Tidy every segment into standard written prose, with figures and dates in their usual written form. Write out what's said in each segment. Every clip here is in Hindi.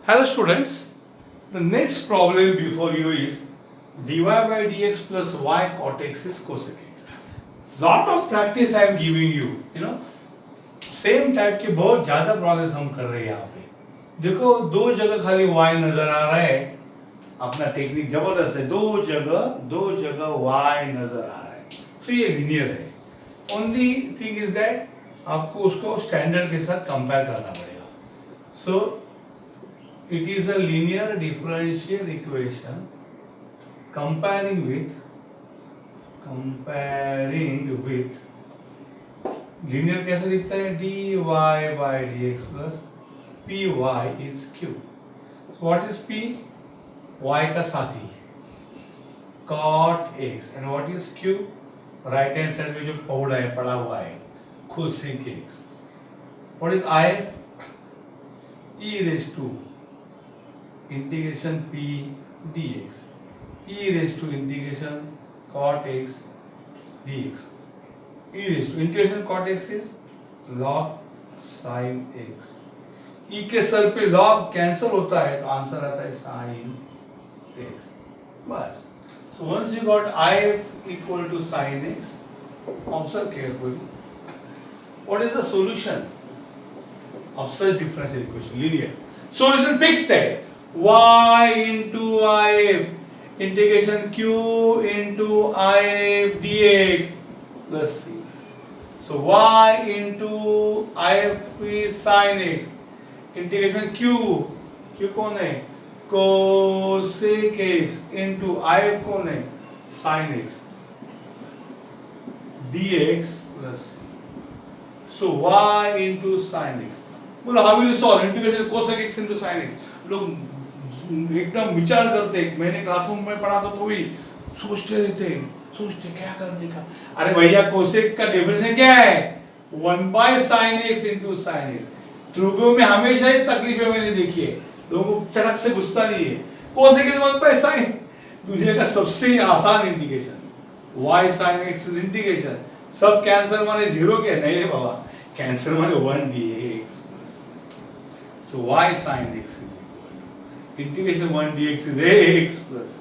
Hello students, the next problem before you is dy by dx plus y cot x is cosec x. Lot of practice I am giving you, same type के बहुत ज्यादा प्रॉब्लम्स हम कर रहे हैं यहाँ पे। देखो दो जगह खाली y नजर आ रहा है, अपना टेक्निक जबरदस्त है, दो जगह y नजर आ रहा है, तो ये लीनियर है। ओनली थिंग इज दैट आपको उसको स्टैंडर्ड के साथ कंपेयर करना पड़ेगा। सो it is a linear differential equation comparing with linear कैसे दिखता है, dy by dx plus py is q. So what is p? y का साथी cot x, and what is q? Right hand side में जो पड़ा हुआ है cosec x. What is I? e raised to integration p dx, e raised to integration cot x dx. e raised to integration cot x is log sin x. e के सर पे log कैंसिल होता है तो आंसर आता है sin x. बस. So once you got if equal to sin x, observe carefully. What is the solution of such differential equation? Linear. Solution fixed है. y into if integration q into if dx plus c. So y into if is sin x, integration q कौन है, cosec x into if कौन है, sin x dx plus c. So y into sin x. बोलो how will you solve integration cosec x into sin x? लोग एकदम विचार करते, मैंने क्लासरूम में पढ़ा तो भी सोचते क्या करने का। अरे भैया कोसेक का डेफिनेशन क्या है, 1/sin x into sin x. ट्रूगो में हमेशा ही तकलीफें मैंने देखी है, लोगों को चटक से घुसता नहीं है। कोसेक इज 1/sin, दुनिया का सबसे आसान integration. y sin x is integration, सब कैंसिल माने जीरो के नहीं रे बाबा, कैंसिल माने 1 dx. So y sin x is integration 1 dx is x plus.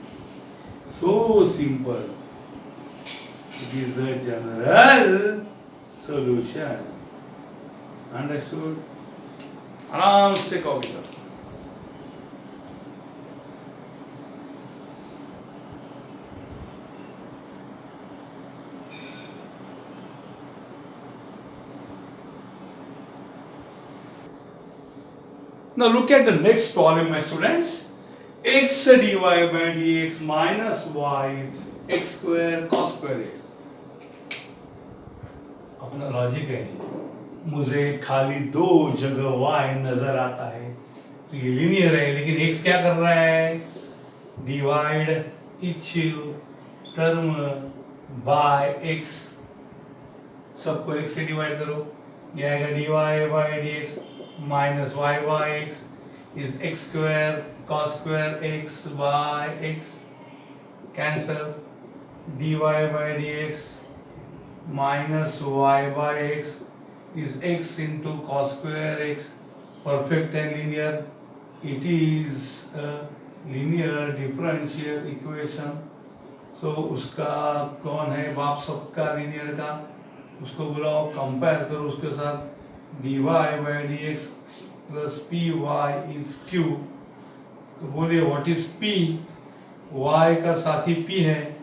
So simple. It is the general solution. Understood? आराम से कॉपी करो. Now look at the next problem, my students. X dy by dx minus y x square cos square x. अपना लॉजिक है, मुझे खाली दो जगह y नजर आता है तो ये लीनियर है, लेकिन x क्या कर रहा है, divide each term by x, सबको x से डिवाइड करो, ये आएगा dy by dx minus y by x is x square cos square x by x, cancel, dy by dx minus y by x is x into cos square x, perfect and linear. It is a linear differential equation. So उसका कौन है बाप सबका linear का, उसको बुलाओ, कंपेयर करो उसके साथ, dy by dx plus py is q. तो बोलिए व्हाट इज p, y का साथी p है,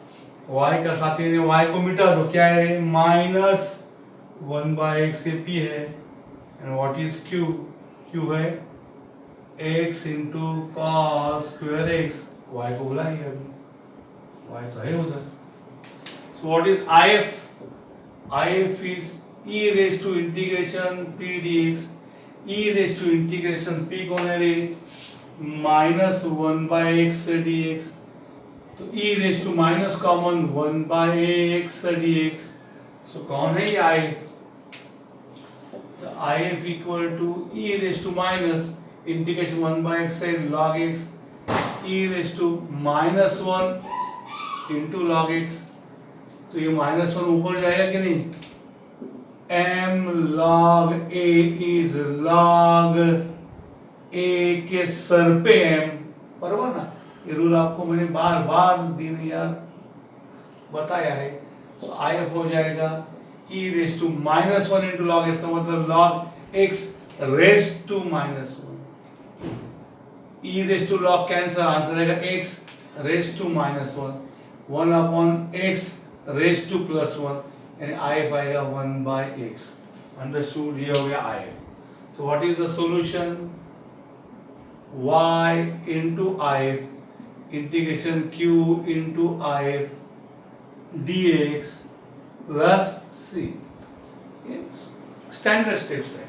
y का साथी ने y को मिटा दो, क्या है, माइनस 1/x से p है, and what is q, q है x into cos square x, y को बुलाएंगे अभी, y तो है उधर. So what is if? if is e raised to integration p dx, e raised to integration p कौन है रे, माइनस 1/x dx, तो e raised to minus common 1/x dx. So कौन है ये if? तो if equal to e raised to minus integration 1/x से log x, e raised to minus 1 into log x, तो ये माइनस 1 ऊपर जाएगा कि नहीं, m log a is log ए के सर पे एम, बराबर ना। ये रूल आपको मैंने बार बार दिन यार बताया है। तो आई एफ हो जाएगा e raise to minus one into log x, का मतलब log x raise to minus one. E raise to log कैंसर, आंसर रहेगा x raise to minus one, one upon x raise to plus one, यानी आई एफ आएगा वन बाय एक्स। अंडरस्टूड, ये हो गया आई एफ। तो what is the solution? y into if integration q into if dx plus c, standard steps है।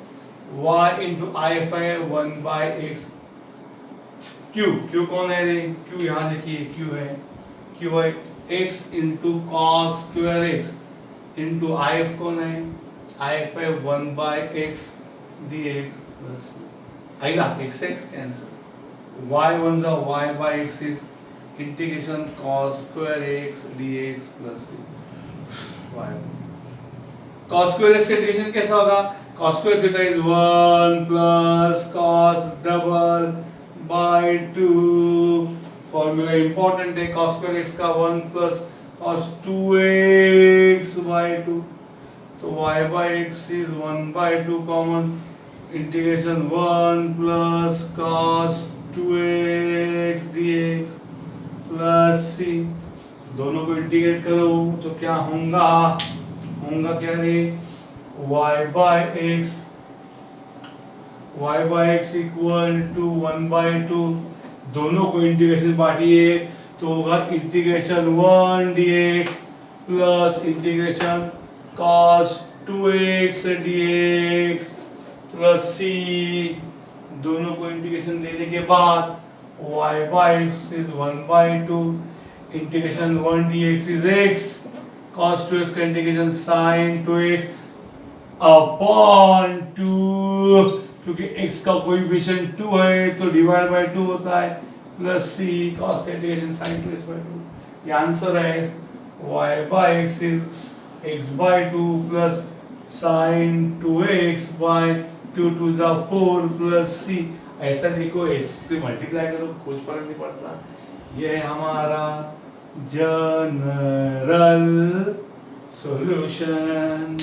y into if है 1 by x, q कौन है रे? q यहाँ देखिए q है, q है x into cos square x into if कौन है? if है 1 by x dx plus c, आएगा x x cancel, y one जा y by x is integration cos square x dx plus c, y cos square x का इंटीग्रेशन कैसा होगा? cos square theta is 1 plus cos double by 2, formula important है, cos square x का 1 plus cos 2x by 2, तो y by x is 1 by 2 common, integration 1 plus cos 2x dx plus c, दोनों को इंटीग्रेट करो तो क्या होगा? होगा क्या रे? y by x equal to 1 by 2, दोनों को इंटीग्रेशन बांटिए तो होगा integration 1 dx plus integration cos 2x dx plus c, दोनों को इंटीग्रेशन देने के बाद y by x is 1 by 2, integration 1 dx is x, cos 2x का इंटीग्रेशन sin 2x अपॉन 2, क्योंकि x का कोएफिशिएंट 2 है तो डिवाइड बाय 2 होता है, प्लस c cos का इंटीग्रेशन sin 2x by 2, ये आंसर है। y by x is x by 2 plus sin 2x by 2 to the 4 plus c, ऐसा देखो इससे मल्टीप्लाई करो कुछ फर्क नहीं पड़ता। ये है हमारा general solution.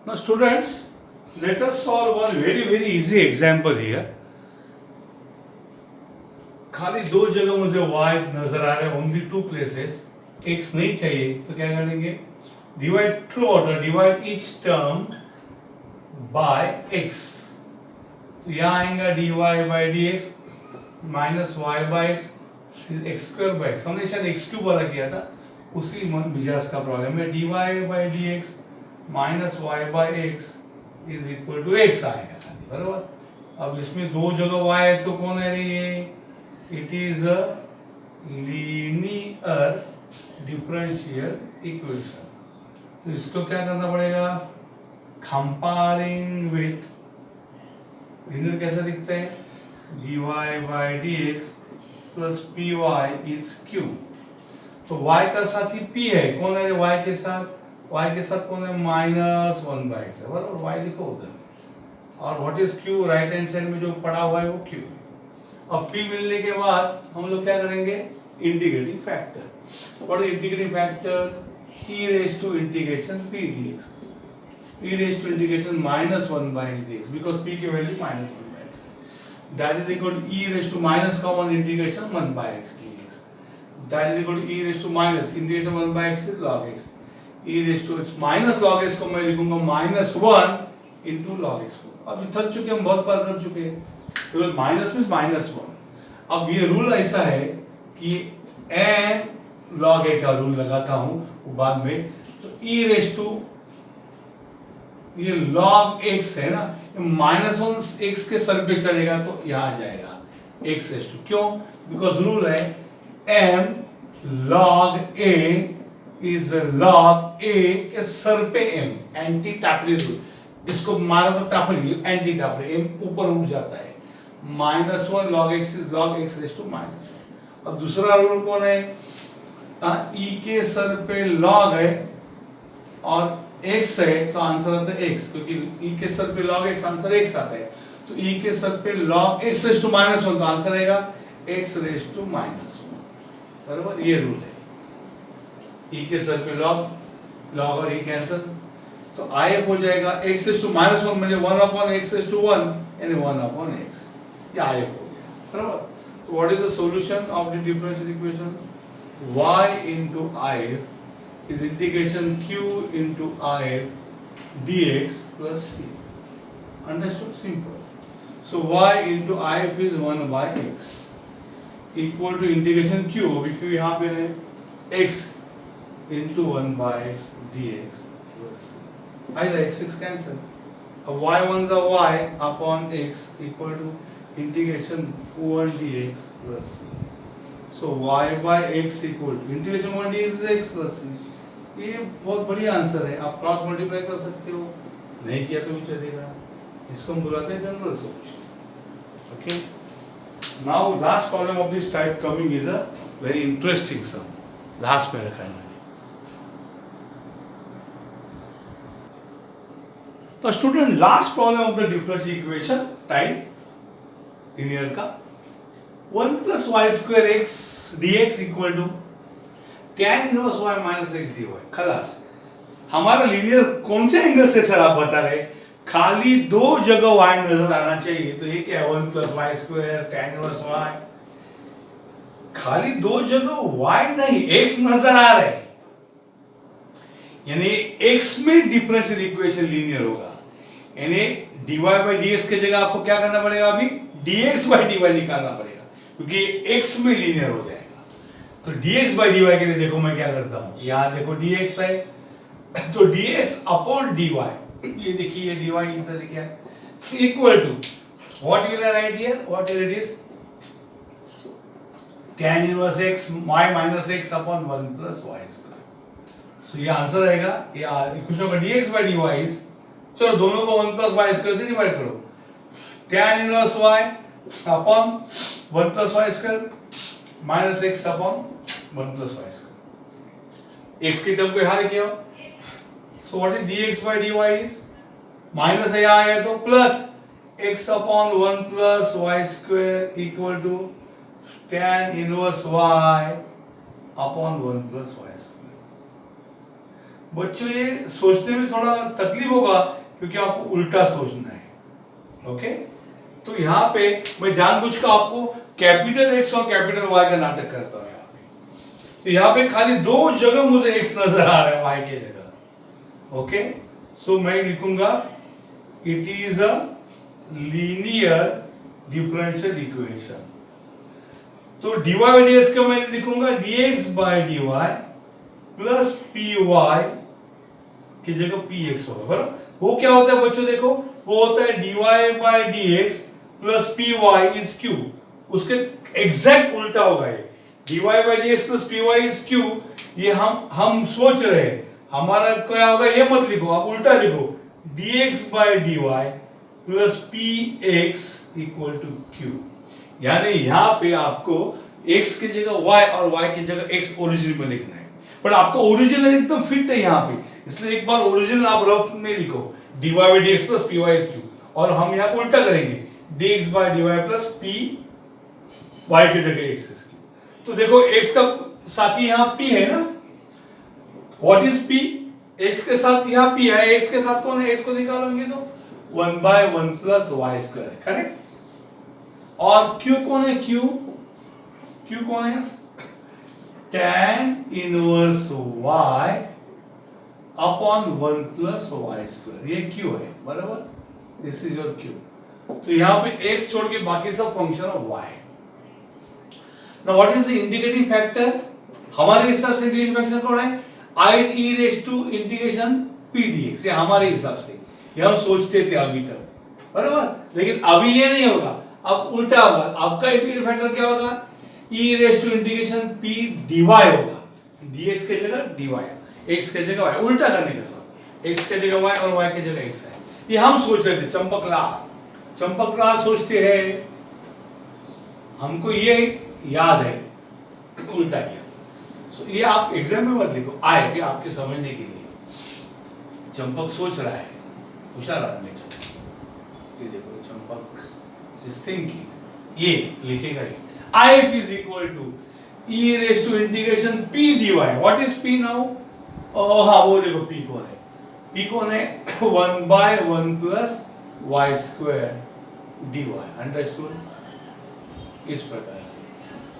Now students, let us solve one very easy example here. खाली दो जगह मुझे y नजर आ रहे हैं, ओनली टू प्लेसेस, x नहीं चाहिए तो क्या करेंगे? Divide through order, divide each term by x, तो यहाँ आएगा dy by dx minus y by x x square by x, हमने शायद x क्यूब वाला किया था, उसी मिजाज का प्रॉब्लम है। dy by dx minus y by x is equal to x आएगा खाली, बराबर। अब इसमें दो जगह y है तो कौन है ये? It is a linear differential equation, तो इसको क्या करना पड़ेगा? कंपेयरिंग विथ, लिनियर कैसा दिखता है? dy by dx plus py is q, तो y का साथी p है, कौन है y के साथ? y के साथ कौन है? माइनस 1 by x है, बराबर। y लिखो उधर, और what is q? Right hand side में जो पड़ा हुआ है वो q। अब p मिलने के बाद हम लोग क्या करेंगे? Integrating factor. What is integrating factor? e raise to integration p dx, e raise to integration minus 1 by dx, because p की value minus 1 by x, that is equal to e raise to minus common integration 1 by x dx, that is equal to e raise to minus integration 1 by x log x, e raise to x minus log x को मैं लिखूंगा माइनस 1 into log x को। अब थक चुके हम, बहुत बार कर चुके हैं, तो माइनस मींस माइनस 1। अब ये रूल ऐसा है कि n log a का रूल लगाता हूं वो बाद में, तो e रेज टू ये log x है ना, माइनस 1 x के सर पे चढ़ेगा तो यहाँ जाएगा x रेज टू, क्यों? बिकॉज रूल है m log a is log a के सर पे m, एंटी टैपरी रूल, इसको मारा तो टापरी, एंटी टापरी, m ऊपर उठ जाता है, minus 1 log x is log x raise to minus 1, अब दूसरा रूल कौन है, ई के सर पे लॉग है और x है तो आंसर आता है x, क्योंकि ई के सर पे log x आंसर x आता है। तो ई के सर पे log x रेज़ टू -1 तो आंसर आएगा x रेज़ टू -1, बराबर, ये रूल है। ई के सर पे log और ई कैंसिल, तो IF हो जाएगा x रेज़ टू -1 म्हणजे 1/x रेज़ टू 1 यानी 1/x, ये IF हो गया, बराबर। तो what is the solution of the differential equation, y into IF is integration q into if dx plus c. Understood? Simple. So y into if is 1 by x equal to integration q, अभी q यहाँ पे है, x into 1 by x dx plus c. I like 6 cancel. अब y ones are y upon x equal to integration 1 dx plus c. So y by x equal to integration 1 dx is x plus c. ये बहुत बढ़िया आंसर है, आप क्रॉस मल्टीप्लाई कर सकते हो, नहीं किया तो भी चलेगा, इसको हम बुलाते हैं general solution. Okay, now last problem of this type coming is a very interesting sum, last में रखा है मैंने। तो student, last problem of the differential equation type linear का 1 plus y square x dx equal to tan inverse y minus x dy। खलास, हमारा लीनियर कौन से एंगल से सर आप बता रहे, खाली दो जगह y नजर आना चाहिए, तो ये क्या है 1 plus y square tan inverse y, खाली दो जगह y नहीं x नजर आ रहे, यानी x में डिफरेंशियल इक्वेशन लीनियर होगा, यानी dy by dx की जगह आपको क्या करना पड़ेगा, अभी dx by dy निकालना पड़ेगा, क्योंकि x में लीनियर हो जाएगा। तो dx by dy के लिए देखो मैं क्या करता हूं, यहां देखो dx है तो dx अपॉन dy, ये देखिए ये dy इधर क्या है, equal to what will I write here, what it is tan inverse x y minus x upon 1 plus y square. So ये आंसर आएगा, ये इक्वेशन का dx by dy इज, चलो दोनों को 1 प्लस y स्क्वायर से डिवाइड करो, tan inverse y upon 1 plus y square minus x upon 1 plus y square, x की टर्म को यहां लेके आओ, so what is dx by dy is minus है यहां आया तो plus x upon 1 plus y square equal to tan inverse y upon 1 plus y square. बच्चों ये सोचने में थोड़ा तकलीफ होगा क्योंकि आपको उल्टा सोचना है, ओके। तो यहाँ पे मैं जानबूझकर आपको कैपिटल X और कैपिटल Y का नाटक करता हूँ यहाँ पे, तो यहाँ पे खाली दो जगह मुझे X नजर आ रहा है Y के जगह, ओके। सो मैं लिखूंगा it is a linear differential equation, तो dy by dx का मैं लिखूंगा dx by dy plus py की जगह px होगा, बराबर। वो क्या होता है बच्चों, देखो वो होता है dy by dx plus py is q, उसके एग्जैक्ट उल्टा होगा ये, dy by dx plus py is q, ये हम सोच रहे हैं, हमारा क्या होगा ये मत लिखो, आप उल्टा लिखो dx by dy plus px equal to q, यानी यहाँ पे आपको x की जगह y और y की जगह x ओरिजिन में लिखना है, पर आपका ओरिजिनल एकदम फिट है यहाँ पे, इसलिए एक बार ओरिजिनल आप रफ में लिखो dy by dx plus py is q, और हम यहाँ उल्टा करेंगे dx by dy plus p y की जगह x is q। तो देखो x का साथी यहाँ p है ना, व्हाट इज p, x के साथ यहाँ p है, x के साथ कौन है, x को निकालोगे तो 1 by 1 प्लस y स्क्वायर है, करेक्ट। और q कौन है, q कौन है, tan inverse y upon 1 plus y square, ये q है, बराबर, दिस इज योर q। तो यहाँ पे x छोड़ के बाकी सब function of y। Now what is the integrating factor, हमारे हिसाब से इंटीग्रेटिंग फैक्टर कौन है, i e raise to integration p dx, ये हमारे हिसाब से, ये हम सोचते थे अभी तक, बराबर, लेकिन अभी ये नहीं होगा, अब उल्टा होगा, आपका इंटीग्रेटिंग फैक्टर क्या होगा, e raise to integration p dy होगा, dx के जगह dy, x के जगह y, उल्टा करने के साथ x के जगह y और y के जगह x है, ये हम सोच रहे थे, चंपकलाल सोचते हैं, हमको ये याद है उल्टा किया। सो ये आप एग्जाम में मत लिखो, आए भी आपके समझने के लिए। चंपक सोच रहा है, होशियार आदमी चंपक। ये देखो चंपक इज थिंकिंग, ये लिखेगा ही। if is equal to e raised to integration p dy। what is p now? हाँ वो देखो p कौन है, p कौन है 1 by 1 plus y square dy। Understood? इस प्रकार say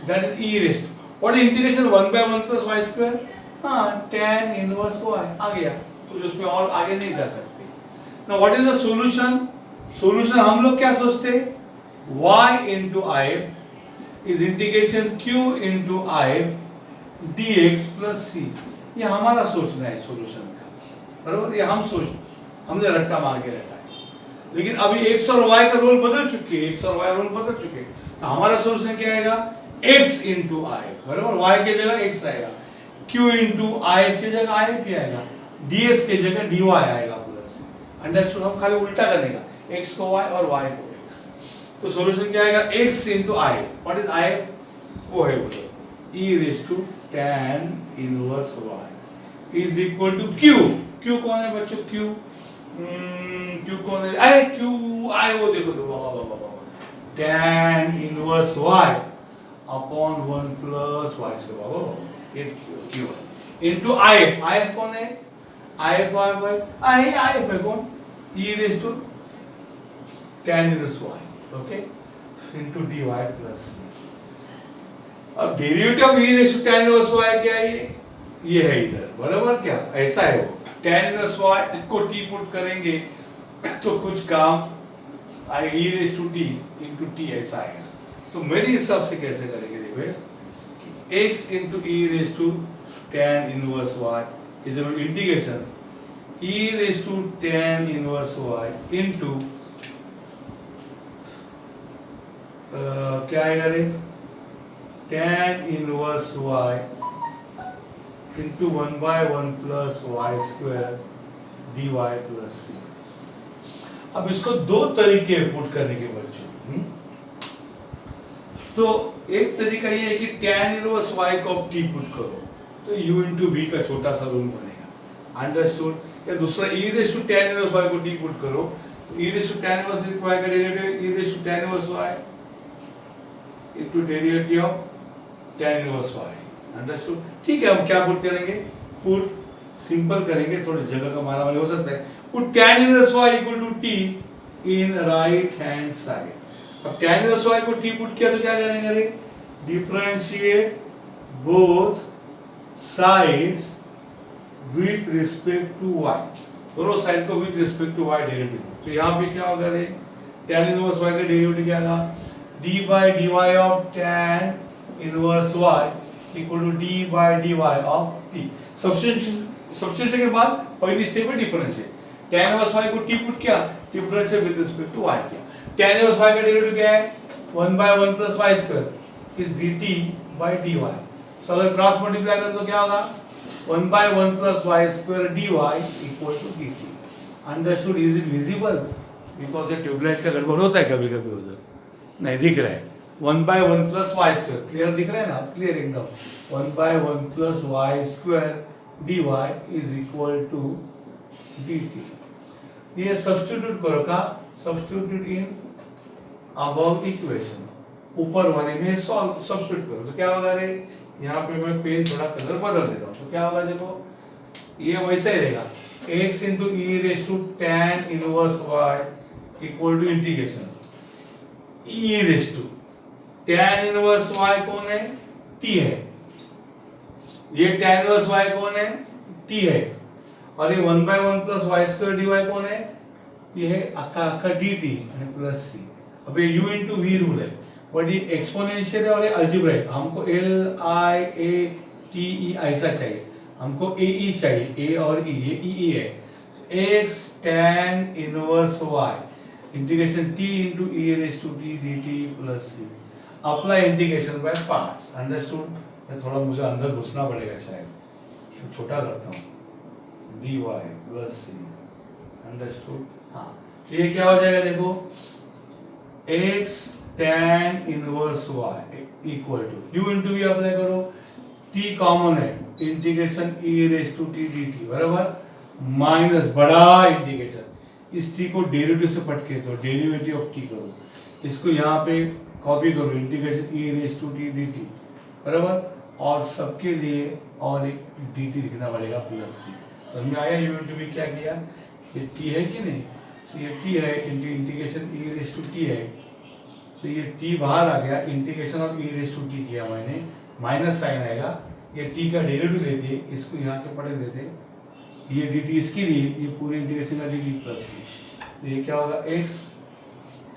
that is e raised to, what is integration 1 by 1 plus y square? हाँ tan inverse y आ गया, तो उसमें और आगे नहीं जा सकते। now what is the solution? solution हम लोग क्या सोचते, y into I is integration q into I dx plus c। ये हमारा सोचना है सोल्यूशन का, बराबर? ये हमने रट्टा मार के रखा है, लेकिन अभी x और y का रोल बदल चुके हैं, x और y रोल बदल चुके हैं, तो हमारा सोल्यूशन क्या आएगा, x into I, बराबर? y के जगह x आएगा, q into I के जगह I भी आएगा, ds के जगह dy आएगा प्लस। अंडरस्टूड? हम खाली उल्टा करने का, x को y और y को x। तो सॉल्यूशन क्या आएगा, x into I। What is I? वो है बोलो e raised to tan inverse y is equal to q। q कौन है बच्चों? q कौन है? अरे q I वो देखो तो बाबा tan inverse y upon 1 plus y square, बाबा ये q into I कौन है? I है कौन? e raised to tan inverse y, okay, into dy plus c। अब derivative of e raise to tan inverse y क्या है? ये है इधर, बराबर? क्या ऐसा है वो, tan इनवर्स y को t पुट करेंगे तो कुछ काम आएगा, e raise to t into t ऐसा आएगा। तो मेरे हिसाब से कैसे करेंगे, देखो x into e raise to tan inverse y is equal to integration e raise to tan inverse y into क्या आएगा रे, tan inverse y into 1 by 1 plus y square dy plus c। अब इसको दो तरीके पुट करने के बच्चों। तो एक तरीका ये है कि tan inverse y को आप t पुट करो तो u into v का छोटा सा रूल बनेगा, अंडरस्टूड? या दूसरा e raised to tan inverse y को t पुट करो तो e raised to tan inverse y का derivative e raised to tan inverse y into derivative of tan inverse y, understood? ठीक है, हम क्या पुट करेंगे, पुट सिंपल करेंगे, थोड़ी जगह का मारा मारी हो सकता है। Put tan inverse y equal to t in right hand side। अब tan inverse y को t पुट किया तो क्या करेंगे रे, differentiate both sides with respect to y, दोनों साइड को with respect to y derivative. तो यहाँ पे क्या होगा रे, tan inverse y का डेरिवेटिव क्या होगा, d by dy of tan inverse y equal to d by dy of t। Substitution के बाद पहली स्टेप है डिफरेंशिएट, tan inverse y को t पुट किया, differentiate with respect to y किया। tan inverse y का डेरिवेटिव क्या है, 1 by 1 plus y square is dt by dy। सो अगर क्रॉस मल्टीप्लाई करें तो क्या होगा, 1 by 1 plus y square dy equal to dt। Understood? Is it visible? Because ये ट्यूबलाइट का गड़बड़ होता है कभी कभी उधर, नहीं दिख रहा है। 1 by 1 plus y square clear दिख रहा है ना, क्लियर एकदम। 1 by 1 plus y square dy is equal to dt। ये सब्स्टिट्यूट करो का, सब्स्टिट्यूट इन अबव इक्वेशन, ऊपर वाले में सब्स्टिट्यूट करो तो क्या होगा रे, यहाँ पे मैं पेन थोड़ा कलर बदल देता हूँ तो क्या होगा, देखो ये वैसा ही रहेगा, x into e raised to tan inverse y equal to integration e raised to tan inverse y कौन है, t है, ये tan inverse y कौन है, t है, और ये 1 by 1 plus y square dy कौन है, ये है अक्का dt प्लस c। अब ये u into v रूल है, बट ये एक्सपोनेंशियल है और ये अलजेब्रिक, हमको l i a t e ऐसा चाहिए, हमको a e चाहिए, a और e, ये e e है, x tan inverse y integration t into e raised to t dt plus c। Apply integration by parts, understood? थोड़ा मुझे अंदर घुसना पड़ेगा शायद, छोटा करता हूँ, dy plus c, अंडरस्टूड? हाँ, तो ये क्या हो जाएगा, देखो x tan inverse y equal to u into v apply करो, t कॉमन है, integration e race to t d t बराबर माइनस बड़ा इंटीग्रेशन, इस t को डेरिवेटिव से पटके दो, डेरिवेटिव ऑफ t करो, इसको यहाँ पे कॉपी करो, integration e race to t d t बराबर, और सबके लिए और एक dt लिखना पड़ेगा प्लस सी। समझ में आया u इंटू वी क्या किया, ये t है कि नहीं, तो ये t है, integration e race to t है, तो ये t बाहर आ गया, integration of e race to t किया मैंने, माइनस साइन आएगा, ये t का डेरिवेटिव लेते इसको यहाँ के पढ़े देते, ये dt इसके लिए, ये पूरे इंटीग्रेशन का dt प्लस सी, तो ये क्या होगा x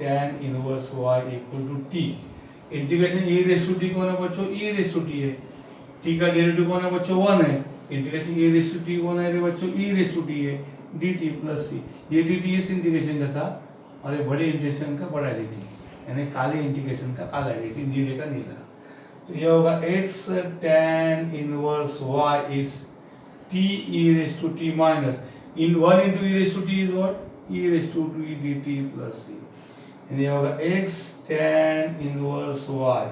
tan inverse y equal to t, integration e race to t कौन है बच्चों, e रेस टू टी है, t का डेरिवेटिव कौन है बच्चों 1 है, integration e race to t कौन है रे बच्चों, e रेस टू टी है, dt प्लस सी, ये dt इस इंटीग्रेशन का था और ये बड़े इंटीग्रेशन का बड़ा dt, यानी काले इंटीग्रेशन का काला dt, नीले का नीला, तो ये होगा x tan inverse y is t e raise to t minus इन 1 into e raise to t is what, e raise to t dt plus c, यानी ये होगा x tan inverse y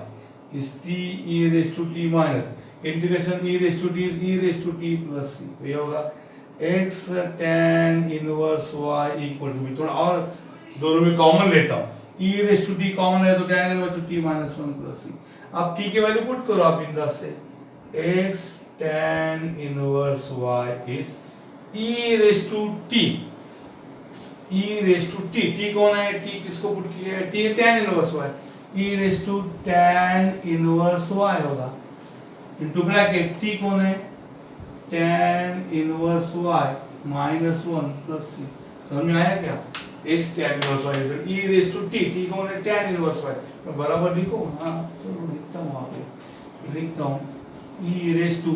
is t e raise to t minus integration e raise to t is e raise to t plus c, तो ये होगा x tan inverse y equal to, थोड़ा और दोनों में कॉमन लेता हूँ, e raise to t common है तो क्या आएगा बच्चों t माइनस 1 प्लस c, अब t के वैल्यू पुट करो आप बिंदास से, x tan inverse y is e raise to t, e raise to t कौन है, t किसको पुट किया है, t tan inverse y, e race to tan inverse y होगा इनटू ब्रैकेट t कौन है, tan inverse y minus 1 plus c, समझ में आया क्या, x tan inverse y is e raise to t कौन है, tan इनवर्स y, मैं बराबर लिखो, हाँ चलो लिखता हूँ, वहाँ पे लिखता हूँ e रेस टू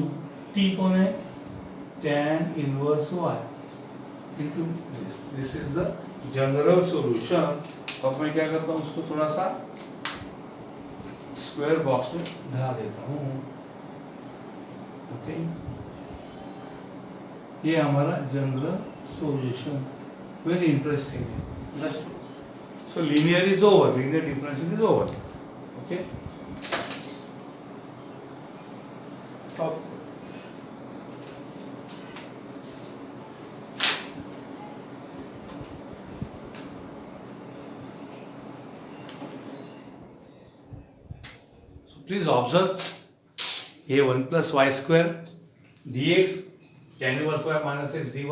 t कौन है, tan inverse y into this is the general solution. अब मैं क्या करता हूँ, उसको थोड़ा सा स्क्वायर बॉक्स में ढा देता हूँ, ओके, ये हमारा जनरल सॉल्यूशन, वेरी इंटरेस्टिंग है, so linear is over, linear differential is over, okay, stop. So please observe ये 1 plus y square dx tan inverse y minus x dy,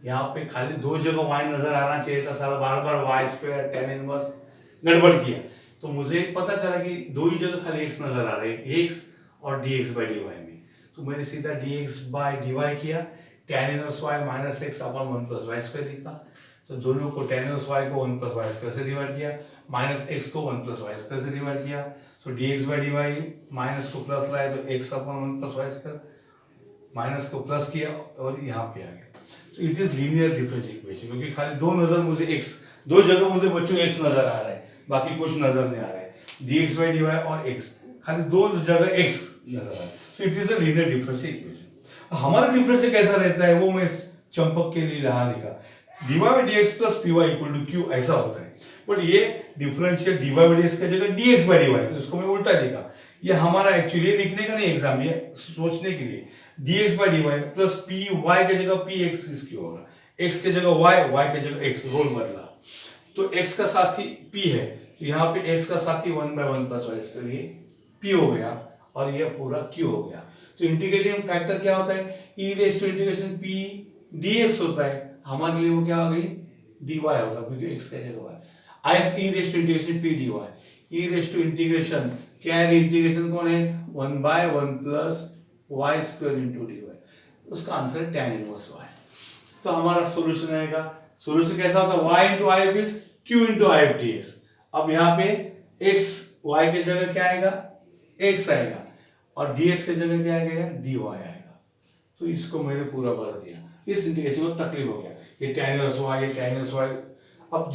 यहाँ पे खाली दो जगह y नजर आना चाहिए था, सारा बार बार y स्क्वायर tan इनवर्स गड़बड़ किया, तो मुझे पता चला कि दो ही जगह खाली x नजर आ रहे हैं, x और dx by dy में, तो मैंने सीधा dx by dy किया, tan inverse y minus x upon 1 plus y square लिखा, तो दोनों को tan इनवर्स y को 1 plus y स्क्वायर से डिवाइड किया, माइनस x को 1 plus y स्क्वायर से डिवाइड किया, तो dx by dy माइनस को प्लस लाए तो x upon 1 plus y square, minus को प्लस किया और यहाँ पे आ गया, तो it is linear differential equation, क्योंकि खाली दो नजर मुझे x, दो जगह मुझे बच्चों x नजर आ रहा है, बाकी कुछ नजर नहीं आ रहा है, dx by dy और x, खाली दो जगह x नजर आ रहा है, तो it is a linear differential equation. हमारा डिफरेंशियल कैसा रहता है वो मैं चंपक के लिए यहाँ लिखा, dy by dx plus py equal to q ऐसा होता है, बट ये डिफरेंशियल dy by dx की जगह dx by dy, तो इसको मैं उल्टा लिखा, ये हमारा एक्चुअली लिखने का नहीं एग्जाम, ये सोचने के लिए, dx by dy plus py के जगह px इसकी होगा, x के जगह y के जगह x, रोल बदला, तो x का साथी p है, तो यहाँ पे x का साथी 1 by 1 plus y स्क्वायर, ये p हो गया और ये पूरा q हो गया, तो इंटीग्रेटिंग फैक्टर क्या होता है, e race to integration p dx होता है, हमारे लिए वो क्या हो गई dy होगा, क्योंकि x का जगह y, I have e race to integration p dy, e race to integration क्या है, इंटीग्रेशन कौन है 1 by 1 plus y square into dy, उसका आंसर है tan इनवर्स y, तो हमारा सॉल्यूशन आएगा, सॉल्यूशन कैसा होता है, y into I is q into I dx, अब यहाँ पे x y के जगह क्या आएगा x आएगा और dx के जगह क्या आएगा dy आएगा, तो इसको मैंने पूरा भर दिया, इस इंटीग्रेशन को तकलीफ हो गया, ये tan इनवर्स y, ये tan इनवर्स y, अब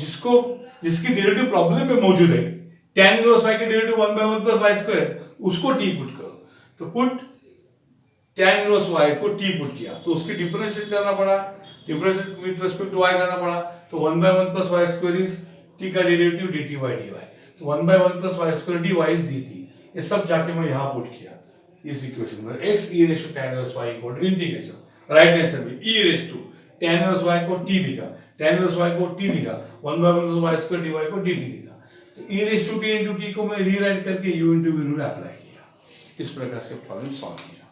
जिसकी डेरिवेटिव प्रॉब्लम में मौजूद है, tan इनवर्स y की derivative 1 by 1 plus y square, उसको t पुट करो, तो पुट tan इनवर्स y को t पुट किया, तो उसकी डिफरेंशिएट करना पड़ा, differentiate with respect to y करना पड़ा, तो 1 by 1 plus y square is t का डेरिवेटिव dt by dy, तो 1/1 plus y square d y d t, ये सब जाके मैं यहाँ पुट किया इस इक्वेशन में। x e race to tan inverse y equal to integration right hand side में e race to tan inverse y को t लिखा, tan इनवर्स y को t लिखा, 1/1 प्लस वाई स्क्वायर dy को dt लिखा। तो e raise to t into t को मैं रीराइट करके u into v rule apply किया। इस प्रकार से प्रॉब्लम सॉल्व किया।